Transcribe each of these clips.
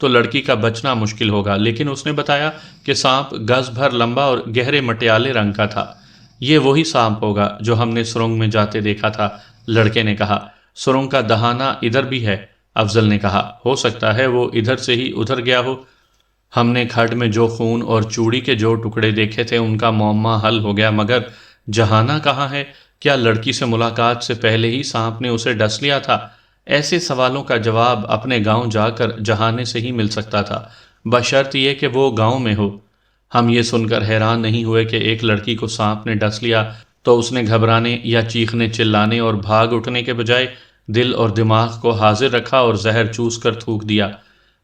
تو لڑکی کا بچنا مشکل ہوگا، لیکن اس نے بتایا کہ سانپ گز بھر لمبا اور گہرے مٹیالے رنگ کا تھا۔ یہ وہی سانپ ہوگا جو ہم نے سرنگ میں جاتے دیکھا تھا، لڑکے نے کہا۔ سرنگ کا دہانہ ادھر بھی ہے، افضل نے کہا۔ ہو سکتا ہے وہ ادھر سے ہی ادھر گیا ہو۔ ہم نے کھڈ میں جو خون اور چوڑی کے جو ٹکڑے دیکھے تھے ان کا معمہ حل ہو گیا، مگر جہانہ کہاں ہے؟ کیا لڑکی سے ملاقات سے پہلے ہی سانپ نے اسے ڈس لیا تھا؟ ایسے سوالوں کا جواب اپنے گاؤں جا کر جہانے سے ہی مل سکتا تھا، بشرط یہ کہ وہ گاؤں میں ہو۔ ہم یہ سن کر حیران نہیں ہوئے کہ ایک لڑکی کو سانپ نے ڈس لیا تو اس نے گھبرانے یا چیخنے چلانے اور بھاگ اٹھنے کے بجائے دل اور دماغ کو حاضر رکھا اور زہر چوس کر تھوک دیا۔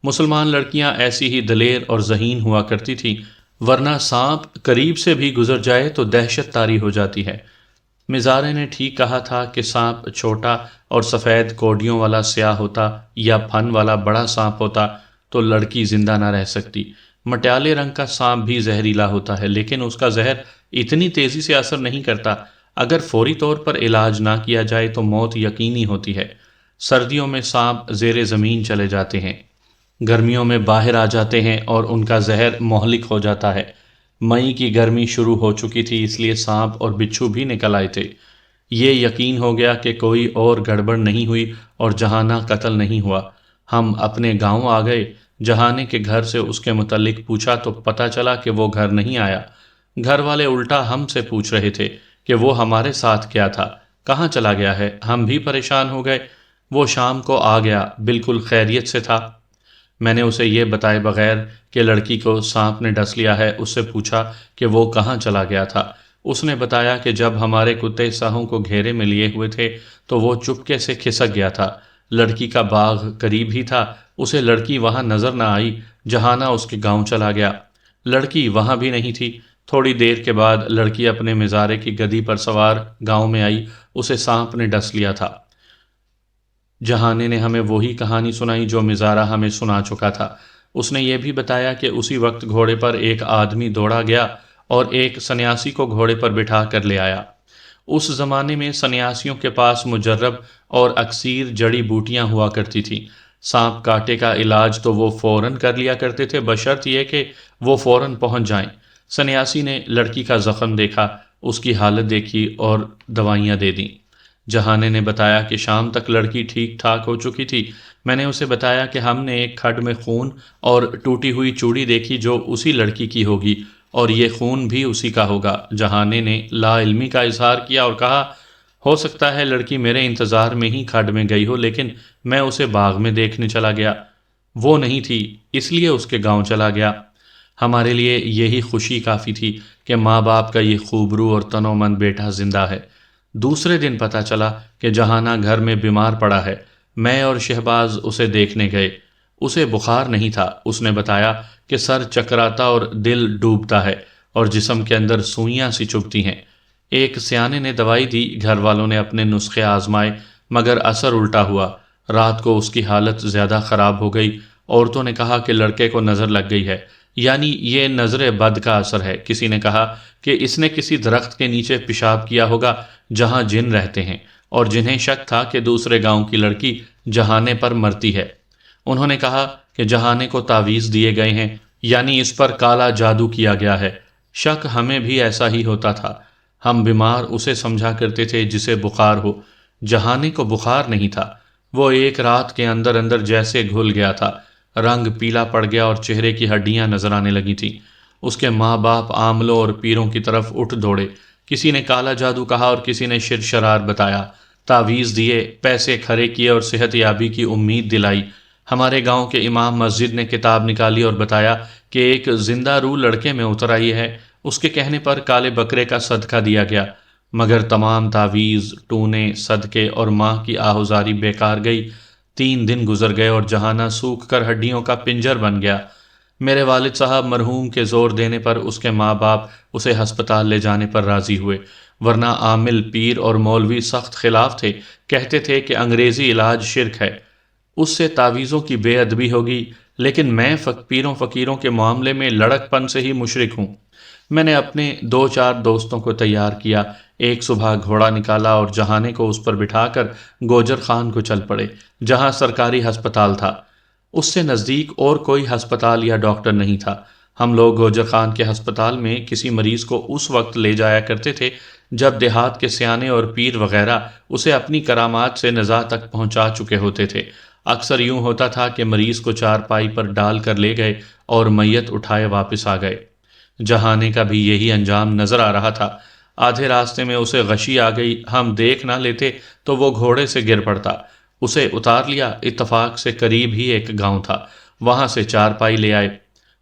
مسلمان لڑکیاں ایسی ہی دلیر اور ذہین ہوا کرتی تھیں، ورنہ سانپ قریب سے بھی گزر جائے تو دہشت طاری ہو جاتی ہے۔ مزارے نے ٹھیک کہا تھا کہ سانپ چھوٹا اور سفید کوڈیوں والا سیاہ ہوتا یا پھن والا بڑا سانپ ہوتا تو لڑکی زندہ نہ رہ سکتی۔ مٹیالے رنگ کا سانپ بھی زہریلا ہوتا ہے، لیکن اس کا زہر اتنی تیزی سے اثر نہیں کرتا۔ اگر فوری طور پر علاج نہ کیا جائے تو موت یقینی ہوتی ہے۔ سردیوں میں سانپ زیر زمین چلے جاتے ہیں، گرمیوں میں باہر آ جاتے ہیں اور ان کا زہر مہلک ہو جاتا ہے۔ مئی کی گرمی شروع ہو چکی تھی، اس لیے سانپ اور بچھو بھی نکل آئے تھے۔ یہ یقین ہو گیا کہ کوئی اور گڑبڑ نہیں ہوئی اور جہانہ قتل نہیں ہوا۔ ہم اپنے گاؤں آ گئے۔ جہانے کے گھر سے اس کے متعلق پوچھا تو پتہ چلا کہ وہ گھر نہیں آیا۔ گھر والے الٹا ہم سے پوچھ رہے تھے کہ وہ ہمارے ساتھ کیا تھا، کہاں چلا گیا ہے۔ ہم بھی پریشان ہو گئے۔ وہ شام کو آ گیا، بالکل خیریت سے تھا۔ میں نے اسے یہ بتائے بغیر کہ لڑکی کو سانپ نے ڈس لیا ہے اس سے پوچھا کہ وہ کہاں چلا گیا تھا۔ اس نے بتایا کہ جب ہمارے کتے سہوں کو گھیرے میں لیے ہوئے تھے تو وہ چپکے سے کھسک گیا تھا۔ لڑکی کا باغ قریب ہی تھا، اسے لڑکی وہاں نظر نہ آئی۔ جہانہ اس کے گاؤں چلا گیا، لڑکی وہاں بھی نہیں تھی۔ تھوڑی دیر کے بعد لڑکی اپنے مزارے کی گدی پر سوار گاؤں میں آئی، اسے سانپ نے ڈس لیا تھا۔ جہانے نے ہمیں وہی کہانی سنائی جو مزارہ ہمیں سنا چکا تھا۔ اس نے یہ بھی بتایا کہ اسی وقت گھوڑے پر ایک آدمی دوڑا گیا اور ایک سنیاسی کو گھوڑے پر بٹھا کر لے آیا۔ اس زمانے میں سنیاسیوں کے پاس مجرب اور اکثیر جڑی بوٹیاں ہوا کرتی تھیں۔ سانپ کاٹے کا علاج تو وہ فوراً کر لیا کرتے تھے، بشرط یہ کہ وہ فوراً پہنچ جائیں۔ سنیاسی نے لڑکی کا زخم دیکھا، اس کی حالت دیکھی اور دوائیاں دے دیں۔ جہانے نے بتایا کہ شام تک لڑکی ٹھیک ٹھاک ہو چکی تھی۔ میں نے اسے بتایا کہ ہم نے ایک کھڈ میں خون اور ٹوٹی ہوئی چوڑی دیکھی جو اسی لڑکی کی ہوگی، اور یہ خون بھی اسی کا ہوگا۔ جہانے نے لا علمی کا اظہار کیا اور کہا، ہو سکتا ہے لڑکی میرے انتظار میں ہی کھڈ میں گئی ہو، لیکن میں اسے باغ میں دیکھنے چلا گیا، وہ نہیں تھی، اس لیے اس کے گاؤں چلا گیا۔ ہمارے لیے یہی خوشی کافی تھی کہ ماں باپ کا یہ خوبرو اور تنومند بیٹا زندہ ہے۔ دوسرے دن پتہ چلا کہ جہانہ گھر میں بیمار پڑا ہے۔ میں اور شہباز اسے دیکھنے گئے۔ اسے بخار نہیں تھا۔ اس نے بتایا کہ سر چکراتا اور دل ڈوبتا ہے اور جسم کے اندر سوئیاں سی چبھتی ہیں۔ ایک سیانے نے دوائی دی، گھر والوں نے اپنے نسخے آزمائے مگر اثر الٹا ہوا۔ رات کو اس کی حالت زیادہ خراب ہو گئی۔ عورتوں نے کہا کہ لڑکے کو نظر لگ گئی ہے، یعنی یہ نظر بد کا اثر ہے۔ کسی نے کہا کہ اس نے کسی درخت کے نیچے پیشاب کیا ہوگا جہاں جن رہتے ہیں، اور جنہیں شک تھا کہ دوسرے گاؤں کی لڑکی جہانے پر مرتی ہے۔ انہوں نے کہا کہ جہانے کو تعویذ دیے گئے ہیں، یعنی اس پر کالا جادو کیا گیا ہے۔ شک ہمیں بھی ایسا ہی ہوتا تھا۔ ہم بیمار اسے سمجھا کرتے تھے جسے بخار ہو۔ جہانے کو بخار نہیں تھا، وہ ایک رات کے اندر اندر جیسے گھل گیا تھا، رنگ پیلا پڑ گیا اور چہرے کی ہڈیاں نظر آنے لگی تھیں۔ اس کے ماں باپ عاملوں اور پیروں کی طرف اٹھ دوڑے۔ کسی نے کالا جادو کہا اور کسی نے شرشرار بتایا، تعویذ دیے، پیسے کھڑے کیے اور صحت یابی کی امید دلائی۔ ہمارے گاؤں کے امام مسجد نے کتاب نکالی اور بتایا کہ ایک زندہ روح لڑکے میں اتر آئی ہے۔ اس کے کہنے پر کالے بکرے کا صدقہ دیا گیا، مگر تمام تعویذ، ٹونے، صدقے اور ماں کی آہوزاری بیکار گئی۔ 3 دن گزر گئے اور جہانہ سوکھ کر ہڈیوں کا پنجر بن گیا۔ میرے والد صاحب مرحوم کے زور دینے پر اس کے ماں باپ اسے ہسپتال لے جانے پر راضی ہوئے، ورنہ عامل، پیر اور مولوی سخت خلاف تھے، کہتے تھے کہ انگریزی علاج شرک ہے، اس سے تعویذوں کی بے ادبی ہوگی۔ لیکن میں پیروں فقیروں کے معاملے میں لڑک پن سے ہی مشرک ہوں۔ میں نے اپنے 2-4 دوستوں کو تیار کیا، ایک صبح گھوڑا نکالا اور جہانے کو اس پر بٹھا کر گوجر خان کو چل پڑے، جہاں سرکاری ہسپتال تھا۔ اس سے نزدیک اور کوئی ہسپتال یا ڈاکٹر نہیں تھا۔ ہم لوگ گوجر خان کے ہسپتال میں کسی مریض کو اس وقت لے جایا کرتے تھے جب دیہات کے سیانے اور پیر وغیرہ اسے اپنی کرامات سے نزا تک پہنچا چکے ہوتے تھے۔ اکثر یوں ہوتا تھا کہ مریض کو چارپائی پر ڈال کر لے گئے اور میت اٹھائے واپس آ گئے۔ جہانے کا بھی یہی انجام نظر آ رہا تھا۔ آدھے راستے میں اسے غشی آ گئی، ہم دیکھ نہ لیتے تو وہ گھوڑے سے گر پڑتا۔ اسے اتار لیا۔ اتفاق سے قریب ہی ایک گاؤں تھا، وہاں سے چارپائی لے آئے۔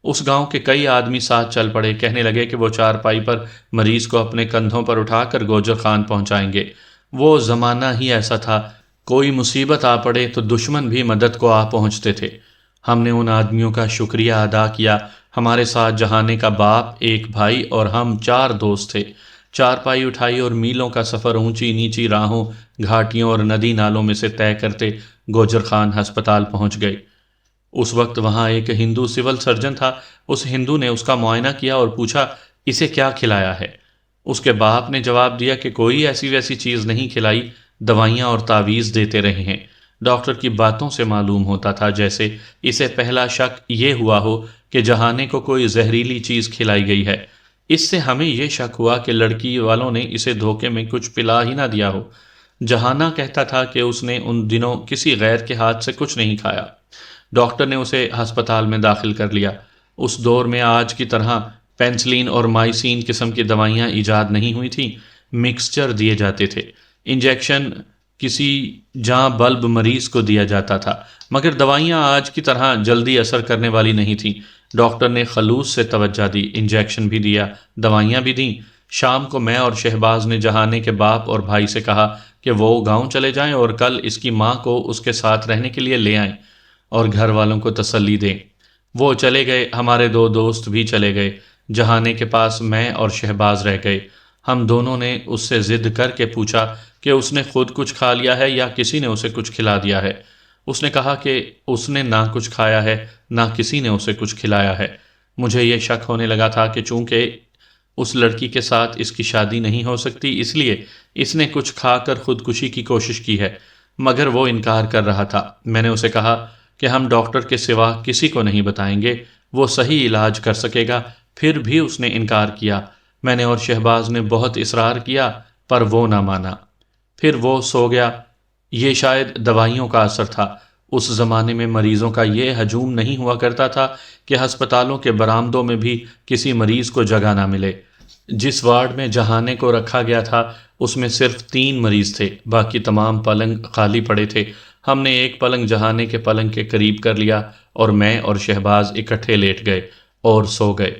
اس گاؤں کے کئی آدمی ساتھ چل پڑے، کہنے لگے کہ وہ چارپائی پر مریض کو اپنے کندھوں پر اٹھا کر گوجر خان پہنچائیں گے۔ وہ زمانہ ہی ایسا تھا، کوئی مصیبت آ پڑے تو دشمن بھی مدد کو آ پہنچتے تھے۔ ہم نے ان آدمیوں کا شکریہ ادا کیا۔ ہمارے ساتھ جہانے کا باپ، ایک بھائی اور ہم 4 دوست تھے۔ چارپائی اٹھائی اور میلوں کا سفر اونچی نیچی راہوں، گھاٹیوں اور ندی نالوں میں سے طے کرتے گوجر خان ہسپتال پہنچ گئے۔ اس وقت وہاں ایک ہندو سول سرجن تھا۔ اس ہندو نے اس کا معائنہ کیا اور پوچھا اسے کیا کھلایا ہے۔ اس کے باپ نے جواب دیا کہ کوئی ایسی ویسی چیز نہیں کھلائی، دوائیاں اور تعویذ دیتے رہے ہیں۔ ڈاکٹر کی باتوں سے معلوم ہوتا تھا جیسے اسے پہلا شک یہ ہوا ہو کہ جہانے کو کوئی زہریلی چیز کھلائی گئی ہے۔ اس سے ہمیں یہ شک ہوا کہ لڑکی والوں نے اسے دھوکے میں کچھ پلا ہی نہ دیا ہو۔ جہانہ کہتا تھا کہ اس نے ان دنوں کسی غیر کے ہاتھ سے کچھ نہیں کھایا۔ ڈاکٹر نے اسے ہسپتال میں داخل کر لیا۔ اس دور میں آج کی طرح پینسلین اور مائسین قسم کی دوائیاں ایجاد نہیں ہوئی تھیں، مکسچر دیے جاتے تھے۔ انجیکشن کسی جاں بلب مریض کو دیا جاتا تھا، مگر دوائیاں آج کی طرح جلدی اثر کرنے والی نہیں تھیں۔ ڈاکٹر نے خلوص سے توجہ دی، انجیکشن بھی دیا، دوائیاں بھی دیں۔ شام کو میں اور شہباز نے جہانے کے باپ اور بھائی سے کہا کہ وہ گاؤں چلے جائیں اور کل اس کی ماں کو اس کے ساتھ رہنے کے لیے لے آئیں اور گھر والوں کو تسلی دیں۔ وہ چلے گئے، ہمارے 2 دوست بھی چلے گئے۔ جہانے کے پاس میں اور شہباز رہ گئے۔ ہم دونوں نے اس سے ضد کر کے پوچھا کہ اس نے خود کچھ کھا لیا ہے یا کسی نے اسے کچھ کھلا دیا ہے۔ اس نے کہا کہ اس نے نہ کچھ کھایا ہے نہ کسی نے اسے کچھ کھلایا ہے۔ مجھے یہ شک ہونے لگا تھا کہ چونکہ اس لڑکی کے ساتھ اس کی شادی نہیں ہو سکتی، اس لیے اس نے کچھ کھا کر خودکشی کی کوشش کی ہے، مگر وہ انکار کر رہا تھا۔ میں نے اسے کہا کہ ہم ڈاکٹر کے سوا کسی کو نہیں بتائیں گے، وہ صحیح علاج کر سکے گا، پھر بھی اس نے انکار کیا۔ میں نے اور شہباز نے بہت اصرار کیا پر وہ نہ مانا، پھر وہ سو گیا۔ یہ شاید دوائیوں کا اثر تھا۔ اس زمانے میں مریضوں کا یہ ہجوم نہیں ہوا کرتا تھا کہ ہسپتالوں کے برآمدوں میں بھی کسی مریض کو جگہ نہ ملے۔ جس وارڈ میں جہانے کو رکھا گیا تھا اس میں صرف 3 مریض تھے، باقی تمام پلنگ خالی پڑے تھے۔ ہم نے ایک پلنگ جہانے کے پلنگ کے قریب کر لیا اور میں اور شہباز اکٹھے لیٹ گئے اور سو گئے۔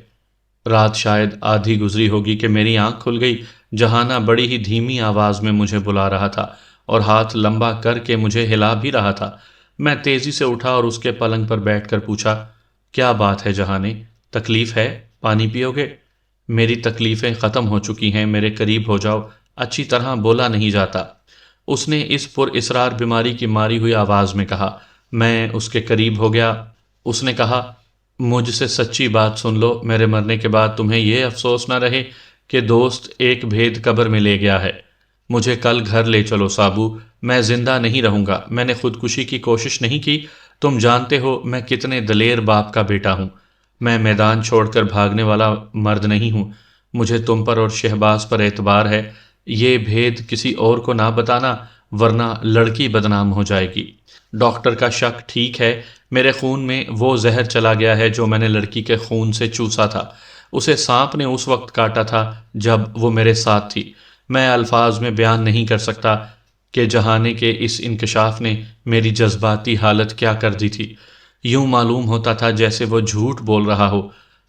رات شاید آدھی گزری ہوگی کہ میری آنکھ کھل گئی۔ جہانہ بڑی ہی دھیمی آواز میں مجھے بلا رہا تھا اور ہاتھ لمبا کر کے مجھے ہلا بھی رہا تھا۔ میں تیزی سے اٹھا اور اس کے پلنگ پر بیٹھ کر پوچھا، کیا بات ہے جہانے؟ تکلیف ہے؟ پانی پیو گے؟ میری تکلیفیں ختم ہو چکی ہیں، میرے قریب ہو جاؤ، اچھی طرح بولا نہیں جاتا۔ اس نے اس پر اسرار بیماری کی ماری ہوئی آواز میں کہا۔ میں اس کے قریب ہو گیا۔ اس نے کہا، مجھ سے سچی بات سن لو، میرے مرنے کے بعد تمہیں یہ افسوس نہ رہے کہ دوست ایک بھید قبر میں لے گیا ہے۔ مجھے کل گھر لے چلو سابو، میں زندہ نہیں رہوں گا۔ میں نے خودکشی کی کوشش نہیں کی، تم جانتے ہو میں کتنے دلیر باپ کا بیٹا ہوں۔ میں میدان چھوڑ کر بھاگنے والا مرد نہیں ہوں۔ مجھے تم پر اور شہباز پر اعتبار ہے۔ یہ بھید کسی اور کو نہ بتانا ورنہ لڑکی بدنام ہو جائے گی۔ ڈاکٹر کا شک ٹھیک ہے، میرے خون میں وہ زہر چلا گیا ہے جو میں نے لڑکی کے خون سے چوسا تھا۔ اسے سانپ نے اس وقت کاٹا تھا جب وہ میرے ساتھ تھی۔ میں الفاظ میں بیان نہیں کر سکتا کہ جہانے کے اس انکشاف نے میری جذباتی حالت کیا کر دی تھی۔ یوں معلوم ہوتا تھا جیسے وہ جھوٹ بول رہا ہو،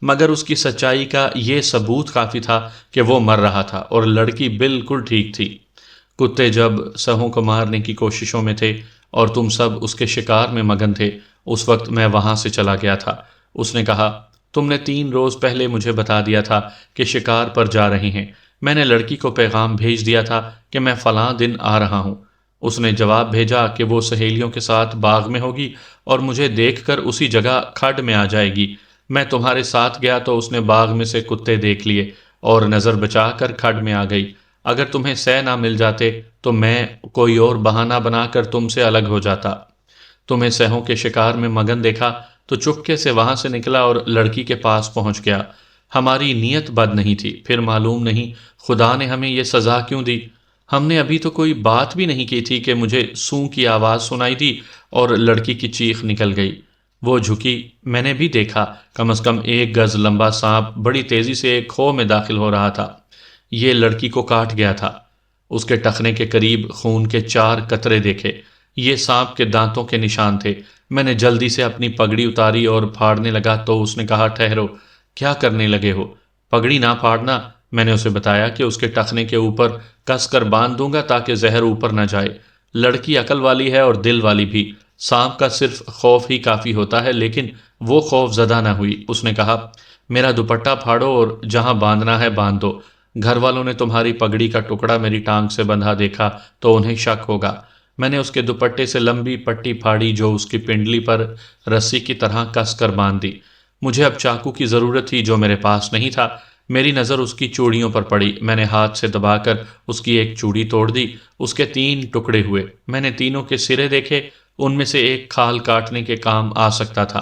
مگر اس کی سچائی کا یہ ثبوت کافی تھا کہ وہ مر رہا تھا اور لڑکی بالکل ٹھیک تھی۔ کتے جب سہوں کو مارنے کی کوششوں میں تھے اور تم سب اس کے شکار میں مگن تھے، اس وقت میں وہاں سے چلا گیا تھا۔ اس نے کہا، تم نے 3 روز پہلے مجھے بتا دیا تھا کہ شکار پر جا رہے ہیں۔ میں نے لڑکی کو پیغام بھیج دیا تھا کہ میں فلاں دن آ رہا ہوں۔ اس نے جواب بھیجا کہ وہ سہیلیوں کے ساتھ باغ میں ہوگی اور مجھے دیکھ کر اسی جگہ کھڈ میں آ جائے گی۔ میں تمہارے ساتھ گیا تو اس نے باغ میں سے کتے دیکھ لیے اور نظر بچا کر کھڈ میں آ گئی۔ اگر تمہیں سہ نہ مل جاتے تو میں کوئی اور بہانہ بنا کر تم سے الگ ہو جاتا۔ تمہیں سہوں کے شکار میں مگن دیکھا تو چپکے سے وہاں سے نکلا اور لڑکی کے پاس پہنچ گیا۔ ہماری نیت بد نہیں تھی، پھر معلوم نہیں خدا نے ہمیں یہ سزا کیوں دی۔ ہم نے ابھی تو کوئی بات بھی نہیں کی تھی کہ مجھے سوں کی آواز سنائی دی اور لڑکی کی چیخ نکل گئی۔ وہ جھکی، میں نے بھی دیکھا، کم از کم 1 گز لمبا سانپ بڑی تیزی سے ایک کھو میں داخل ہو رہا تھا۔ یہ لڑکی کو کاٹ گیا تھا۔ اس کے ٹخنے کے قریب خون کے 4 قطرے دیکھے۔ یہ سانپ کے دانتوں کے نشان تھے۔ میں نے جلدی سے اپنی پگڑی اتاری اور پھاڑنے لگا تو اس نے کہا، ٹھہرو، کیا کرنے لگے ہو؟ پگڑی نہ پھاڑنا۔ میں نے اسے بتایا کہ اس کے ٹخنے کے اوپر کس کر باندھ دوں گا تاکہ زہر اوپر نہ جائے۔ لڑکی عقل والی ہے اور دل والی بھی، سانپ کا صرف خوف ہی کافی ہوتا ہے، لیکن وہ خوف زدہ نہ ہوئی۔ اس نے کہا، میرا دوپٹہ پھاڑو اور جہاں باندھنا ہے باندھ دو۔ گھر والوں نے تمہاری پگڑی کا ٹکڑا میری ٹانگ سے بندھا دیکھا تو انہیں شک ہوگا۔ میں نے اس کے دوپٹے سے لمبی پٹی پھاڑی جو اس کی پنڈلی پر رسی کی طرح کس کر باندھ دی۔ مجھے اب چاقو کی ضرورت تھی جو میرے پاس نہیں تھا۔ میری نظر اس کی چوڑیوں پر پڑی۔ میں نے ہاتھ سے دبا کر اس کی ایک چوڑی توڑ دی۔ اس کے 3 ٹکڑے ہوئے۔ میں نے تینوں کے سرے دیکھے، ان میں سے ایک کھال کاٹنے کے کام آ سکتا تھا۔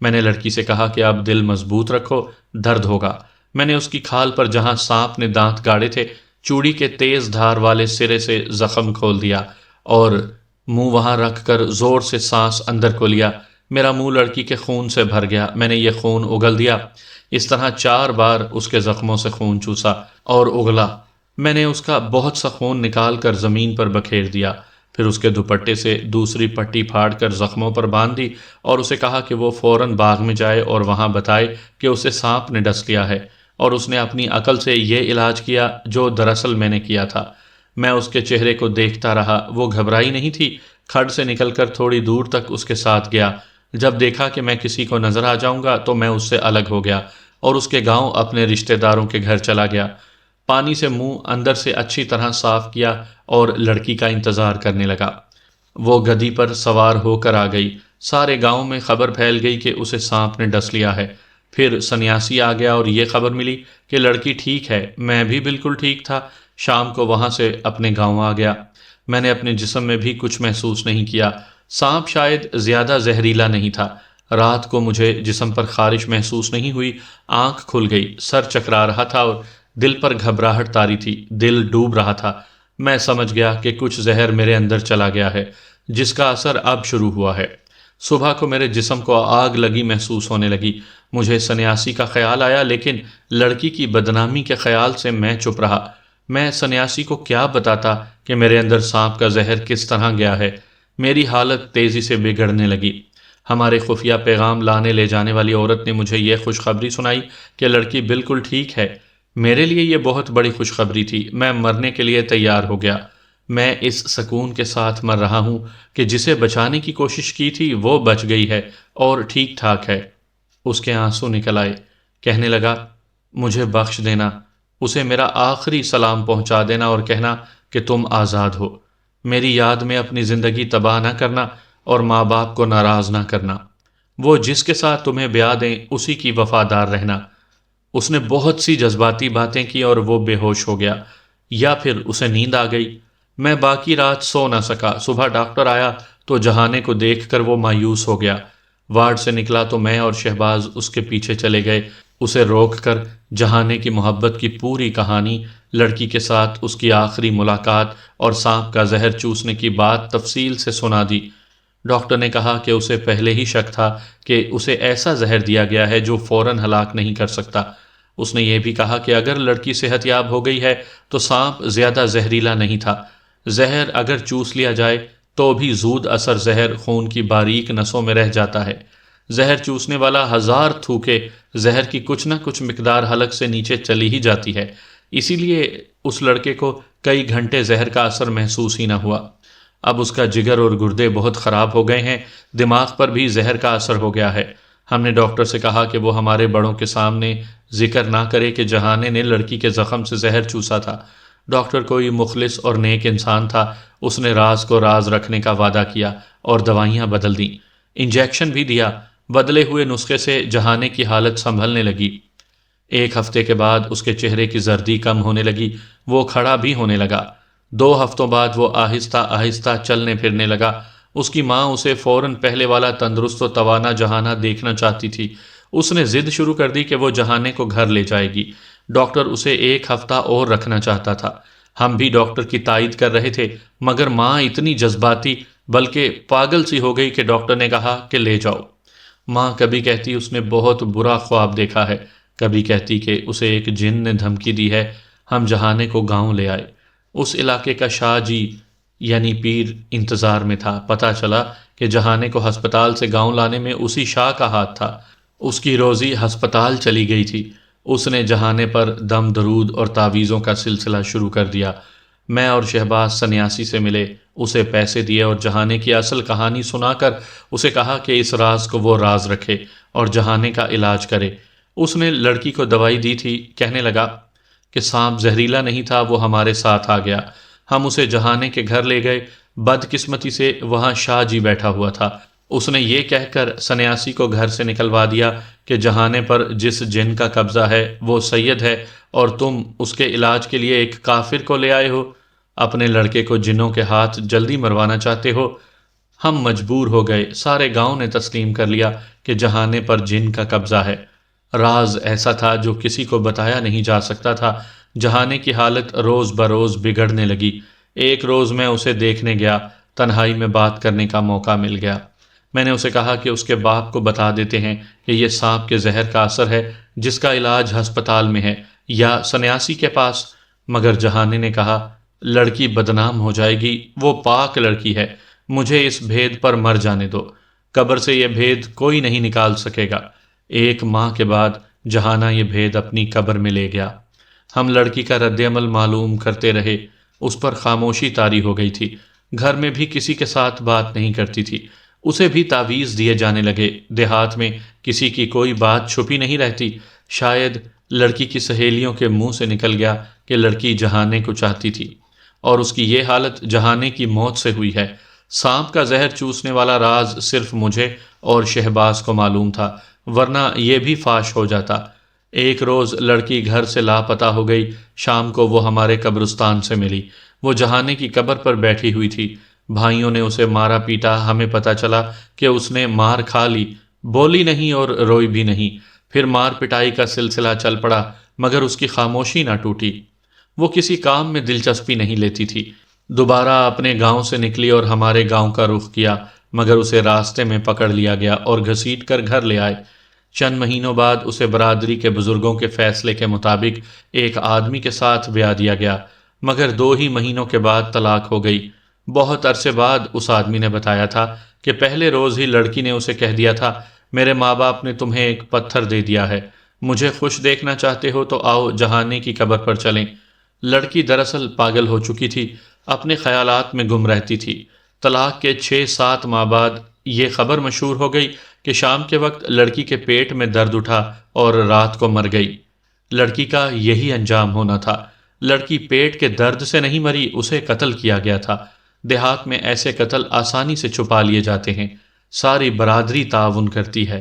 میں نے لڑکی سے کہا کہ اب دل مضبوط رکھو، درد ہوگا۔ میں نے اس کی کھال پر جہاں سانپ نے دانت گاڑے تھے، چوڑی کے تیز دھار والے سرے سے زخم کھول دیا اور منہ وہاں رکھ کر زور سے سانس اندر کو لیا۔ میرا منہ لڑکی کے خون سے بھر گیا۔ میں نے یہ خون اگل دیا۔ اس طرح 4 بار اس کے زخموں سے خون چوسا اور اگلا۔ میں نے اس کا بہت سا خون نکال کر زمین پر بکھیر دیا، پھر اس کے دوپٹے سے دوسری پٹی پھاڑ کر زخموں پر باندھ دی اور اسے کہا کہ وہ فوراً باغ میں جائے اور وہاں بتائے کہ اسے سانپ نے ڈس لیا ہے، اور اس نے اپنی عقل سے یہ علاج کیا جو دراصل میں نے کیا تھا۔ میں اس کے چہرے کو دیکھتا رہا۔ وہ گھبرائی نہیں تھی۔ کھڈ سے نکل کر تھوڑی دور تک اس کے ساتھ گیا۔ جب دیکھا کہ میں کسی کو نظر آ جاؤں گا تو میں اس سے الگ ہو گیا اور اس کے گاؤں اپنے رشتہ داروں کے گھر چلا گیا۔ پانی سے منہ اندر سے اچھی طرح صاف کیا اور لڑکی کا انتظار کرنے لگا۔ وہ گدی پر سوار ہو کر آ گئی۔ سارے گاؤں میں خبر پھیل گئی کہ اسے سانپ نے ڈس لیا ہے۔ پھر سنیاسی آ گیا اور یہ خبر ملی کہ لڑکی ٹھیک ہے۔ میں بھی بالکل ٹھیک تھا۔ شام کو وہاں سے اپنے گاؤں آ گیا۔ میں نے اپنے جسم میں بھی کچھ محسوس نہیں کیا۔ سانپ شاید زیادہ زہریلا نہیں تھا۔ رات کو مجھے جسم پر خارش محسوس نہیں ہوئی۔ آنکھ کھل گئی، سر چکرا رہا تھا اور دل پر گھبراہٹ طاری تھی۔ دل ڈوب رہا تھا۔ میں سمجھ گیا کہ کچھ زہر میرے اندر چلا گیا ہے جس کا اثر اب شروع ہوا ہے۔ صبح کو میرے جسم کو آگ لگی محسوس ہونے لگی۔ مجھے سنیاسی کا خیال آیا، لیکن لڑکی کی بدنامی کے خیال سے میں چپ رہا۔ میں سنیاسی کو کیا بتاتا کہ میرے اندر سانپ کا زہر کس طرح گیا ہے؟ میری حالت تیزی سے بگڑنے لگی۔ ہمارے خفیہ پیغام لانے لے جانے والی عورت نے مجھے یہ خوشخبری سنائی کہ لڑکی بالکل ٹھیک ہے۔ میرے لیے یہ بہت بڑی خوشخبری تھی۔ میں مرنے کے لیے تیار ہو گیا۔ میں اس سکون کے ساتھ مر رہا ہوں کہ جسے بچانے کی کوشش کی تھی وہ بچ گئی ہے اور ٹھیک ٹھاک ہے۔ اس کے آنسو نکل آئے۔ کہنے لگا، مجھے بخش دینا، اسے میرا آخری سلام پہنچا دینا اور کہنا کہ تم آزاد ہو۔ میری یاد میں اپنی زندگی تباہ نہ کرنا اور ماں باپ کو ناراض نہ کرنا۔ وہ جس کے ساتھ تمہیں بیاہ دیں اسی کی وفادار رہنا۔ اس نے بہت سی جذباتی باتیں کی اور وہ بے ہوش ہو گیا، یا پھر اسے نیند آ گئی۔ میں باقی رات سو نہ سکا۔ صبح ڈاکٹر آیا تو جہانے کو دیکھ کر وہ مایوس ہو گیا۔ وارڈ سے نکلا تو میں اور شہباز اس کے پیچھے چلے گئے، اسے روک کر جہانے کی محبت کی پوری کہانی، لڑکی کے ساتھ اس کی آخری ملاقات اور سانپ کا زہر چوسنے کی بات تفصیل سے سنا دی۔ ڈاکٹر نے کہا کہ اسے پہلے ہی شک تھا کہ اسے ایسا زہر دیا گیا ہے جو فوراً ہلاک نہیں کر سکتا۔ اس نے یہ بھی کہا کہ اگر لڑکی صحت یاب ہو گئی ہے تو سانپ زیادہ زہریلا نہیں تھا۔ زہر اگر چوس لیا جائے تو بھی زود اثر زہر خون کی باریک نسوں میں رہ جاتا ہے۔ زہر چوسنے والا 1000 تھوکے زہر کی کچھ نہ کچھ مقدار حلق سے نیچے چلی ہی جاتی ہے۔ اسی لیے اس لڑکے کو کئی گھنٹے زہر کا اثر محسوس ہی نہ ہوا۔ اب اس کا جگر اور گردے بہت خراب ہو گئے ہیں، دماغ پر بھی زہر کا اثر ہو گیا ہے۔ ہم نے ڈاکٹر سے کہا کہ وہ ہمارے بڑوں کے سامنے ذکر نہ کرے کہ جہانے نے لڑکی کے زخم سے زہر چوسا تھا۔ ڈاکٹر کوئی مخلص اور نیک انسان تھا۔ اس نے راز کو راز رکھنے کا وعدہ کیا اور دوائیاں بدل دیں، انجیکشن بھی دیا۔ بدلے ہوئے نسخے سے جہانے کی حالت سنبھلنے لگی۔ 1 ہفتے کے بعد اس کے چہرے کی زردی کم ہونے لگی، وہ کھڑا بھی ہونے لگا۔ 2 ہفتوں بعد وہ آہستہ آہستہ چلنے پھرنے لگا۔ اس کی ماں اسے فوراً پہلے والا تندرست و توانا جہانہ دیکھنا چاہتی تھی۔ اس نے ضد شروع کر دی کہ وہ جہانے کو گھر لے جائے گی۔ ڈاکٹر اسے 1 ہفتہ اور رکھنا چاہتا تھا۔ ہم بھی ڈاکٹر کی تائید کر رہے تھے، مگر ماں اتنی جذباتی بلکہ پاگل سی ہو گئی کہ ڈاکٹر نے کہا کہ لے جاؤ۔ ماں کبھی کہتی اس نے بہت برا خواب دیکھا ہے، کبھی کہتی کہ اسے ایک جن نے دھمکی دی ہے۔ ہم جہانے کو گاؤں لے آئے۔ اس علاقے کا شاہ جی یعنی پیر انتظار میں تھا۔ پتہ چلا کہ جہانے کو ہسپتال سے گاؤں لانے میں اسی شاہ کا ہاتھ تھا۔ اس کی روزی ہسپتال چلی گئی تھی۔ اس نے جہانے پر دم درود اور تعویذوں کا سلسلہ شروع کر دیا۔ میں اور شہباز سنیاسی سے ملے، اسے پیسے دیے اور جہانے کی اصل کہانی سنا کر اسے کہا کہ اس راز کو وہ راز رکھے اور جہانے کا علاج کرے۔ اس نے لڑکی کو دوائی دی تھی، کہنے لگا کہ سانپ زہریلا نہیں تھا، وہ ہمارے ساتھ آ گیا۔ ہم اسے جہانے کے گھر لے گئے۔ بدقسمتی سے وہاں شاہ جی بیٹھا ہوا تھا۔ اس نے یہ کہہ کر سنیاسی کو گھر سے نکلوا دیا کہ جہانے پر جس جن کا قبضہ ہے وہ سید ہے اور تم اس کے علاج کے لیے ایک کافر کو لے آئے ہو، اپنے لڑکے کو جنوں کے ہاتھ جلدی مروانا چاہتے ہو۔ ہم مجبور ہو گئے، سارے گاؤں نے تسلیم کر لیا کہ جہانے پر جن کا قبضہ ہے۔ راز ایسا تھا جو کسی کو بتایا نہیں جا سکتا تھا۔ جہانے کی حالت روز بروز بگڑنے لگی۔ ایک روز میں اسے دیکھنے گیا، تنہائی میں بات کرنے کا موقع مل گیا۔ میں نے اسے کہا کہ اس کے باپ کو بتا دیتے ہیں کہ یہ سانپ کے زہر کا اثر ہے، جس کا علاج ہسپتال میں ہے یا سنیاسی کے پاس۔ مگر جہانے نے کہا لڑکی بدنام ہو جائے گی، وہ پاک لڑکی ہے، مجھے اس بھید پر مر جانے دو، قبر سے یہ بھید کوئی نہیں نکال سکے گا۔ 1 ماہ کے بعد جہانہ یہ بھید اپنی قبر میں لے گیا۔ ہم لڑکی کا رد عمل معلوم کرتے رہے۔ اس پر خاموشی طاری ہو گئی تھی، گھر میں بھی کسی کے ساتھ بات نہیں کرتی تھی۔ اسے بھی تعویذ دیے جانے لگے۔ دیہات میں کسی کی کوئی بات چھپی نہیں رہتی۔ شاید لڑکی کی سہیلیوں کے منہ سے نکل گیا کہ لڑکی جہانے کو چاہتی تھی، اور اس کی یہ حالت جہانے کی موت سے ہوئی ہے۔ سانپ کا زہر چوسنے والا راز صرف مجھے اور شہباز کو معلوم تھا، ورنہ یہ بھی فاش ہو جاتا۔ ایک روز لڑکی گھر سے لاپتہ ہو گئی۔ شام کو وہ ہمارے قبرستان سے ملی۔ وہ جہانے کی قبر پر بیٹھی ہوئی تھی۔ بھائیوں نے اسے مارا پیٹا۔ ہمیں پتہ چلا کہ اس نے مار کھا لی، بولی نہیں اور روئی بھی نہیں۔ پھر مار پٹائی کا سلسلہ چل پڑا، مگر اس کی خاموشی نہ ٹوٹی۔ وہ کسی کام میں دلچسپی نہیں لیتی تھی۔ دوبارہ اپنے گاؤں سے نکلی اور ہمارے گاؤں کا رخ کیا، مگر اسے راستے میں پکڑ لیا گیا اور گھسیٹ کر گھر لے آئے۔ چند مہینوں بعد اسے برادری کے بزرگوں کے فیصلے کے مطابق ایک آدمی کے ساتھ بیاہ دیا گیا، مگر 2 ہی مہینوں کے بعد طلاق ہو گئی۔ بہت عرصے بعد اس آدمی نے بتایا تھا کہ پہلے روز ہی لڑکی نے اسے کہہ دیا تھا میرے ماں باپ نے تمہیں ایک پتھر دے دیا ہے، مجھے خوش دیکھنا چاہتے ہو تو آؤ جہانے کی قبر پر چلیں۔ لڑکی دراصل پاگل ہو چکی تھی، اپنے خیالات میں گم رہتی تھی۔ طلاق کے 6-7 ماہ بعد یہ خبر مشہور ہو گئی کہ شام کے وقت لڑکی کے پیٹ میں درد اٹھا اور رات کو مر گئی۔ لڑکی کا یہی انجام ہونا تھا۔ لڑکی پیٹ کے درد سے نہیں مری، اسے قتل کیا گیا تھا۔ دیہات میں ایسے قتل آسانی سے چھپا لیے جاتے ہیں، ساری برادری تعاون کرتی ہے۔